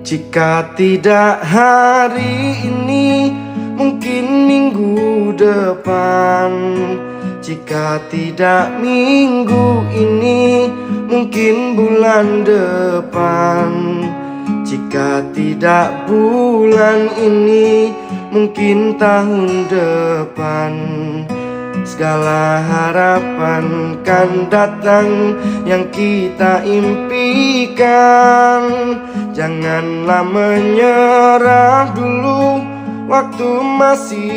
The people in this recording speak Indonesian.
Jika tidak hari ini, mungkin minggu depan. Jika tidak minggu ini, mungkin bulan depan. Jika tidak bulan ini, mungkin tahun depan. Segala harapan kan datang yang kita impikan. Janganlah menyerah dulu, waktu masih